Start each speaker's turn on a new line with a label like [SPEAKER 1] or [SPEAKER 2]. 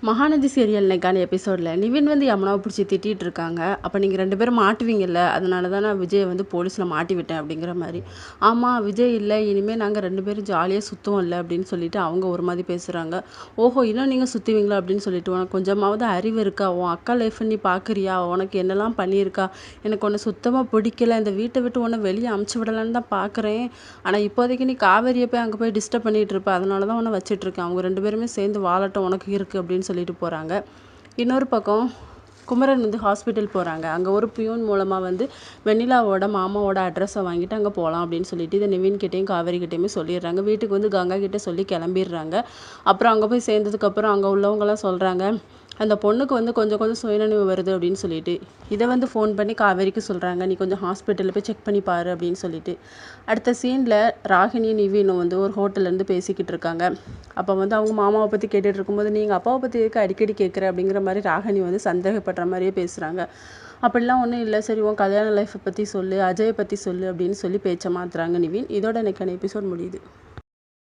[SPEAKER 1] Mahanadi serial இன்னைக்கான எபிசோடில் நிவின் வந்து யமுனாவை பிடிச்சி திட்டிகிட்டு இருக்காங்க. அப்போ நீங்கள் 2 பேரும் மாட்டுவீங்கல்ல, அதனால தான் நான் விஜயை வந்து போலீஸில் மாட்டி விட்டேன் அப்படிங்கிற மாதிரி. ஆமாம், விஜய் இல்லை, இனிமேல் நாங்கள் 2 பேரும் ஜாலியாக சுற்றுவோம் இல்லை அப்படின்னு சொல்லிட்டு அவங்க ஒரு மாதிரி பேசுகிறாங்க. ஓஹோ, இன்னும் நீங்கள் சுற்றுவீங்களா அப்படின்னு சொல்லிட்டு, உனக்கு கொஞ்சமாவது அறிவு இருக்கா? உன் அக்கா லைஃப் நீ பார்க்குறியா? உனக்கு என்னெல்லாம் பண்ணியிருக்கா? எனக்கு உன்னை சுத்தமாக பிடிக்கல, இந்த வீட்டை விட்டு உன்னை வெளியே அமுச்சு விடலான்னு தான் பார்க்குறேன். ஆனால் இப்போதைக்கு நீ காவேரியை போய் அங்கே போய் டிஸ்டர்ப் பண்ணிகிட்டு இருப்ப, அதனால தான் உன்னை வச்சிட்ருக்கேன். அவங்க 2 பேருமே சேர்ந்து வாழட்டும், உனக்கு இருக்குது அப்படின்னு சொல்லிட்டு போகிறாங்க. இன்னொரு பக்கம் குமரன் வந்து ஹாஸ்பிட்டல் போகிறாங்க. அங்கே ஒரு பியூன் மூலமாக வந்து வெண்ணிலாவோட மாமாவோட அட்ரஸை வாங்கிட்டு அங்கே போகலாம் அப்படின்னு சொல்லிட்டு இதை நிவின்கிட்டையும் காவேரிக்கிட்டையுமே சொல்லிடுறாங்க. வீட்டுக்கு வந்து கங்கா கிட்டே சொல்லி கிளம்பிடுறாங்க. அப்புறம் அங்கே போய் சேர்ந்ததுக்கப்புறம் அங்கே உள்ளவங்களாம் சொல்கிறாங்க, அந்த பொண்ணுக்கு வந்து கொஞ்சம் கொஞ்சம் சுயநினைவு வருது அப்படின்னு சொல்லிட்டு. இதை வந்து ஃபோன் பண்ணி காவேரிக்கு சொல்கிறாங்க, நீ கொஞ்சம் ஹாஸ்பிட்டலில் போய் செக் பண்ணி பாரு அப்படின்னு சொல்லிட்டு. அடுத்த சீனில் ராகினி நிவினும் வந்து ஒரு ஹோட்டல்லேருந்து பேசிக்கிட்டு இருக்காங்க. அப்போ வந்து அவங்க மாமாவை பற்றி கேட்டுட்டு இருக்கும்போது, நீங்கள் அப்பாவை பற்றி எதுக்கு அடிக்கடி கேட்குற அப்படிங்கிற மாதிரி ராகினி வந்து சந்தேகப்படுற மாதிரியே பேசுகிறாங்க. அப்படிலாம் ஒன்றும் இல்லை, சரி உன் கல்யாண லைஃப்பை பற்றி சொல்லு, அஜயை பற்றி சொல்லு அப்படின்னு சொல்லி பேச்சை மாற்றுறாங்க நிவின். இதோட எனக்கான எபிசோட் முடியுது.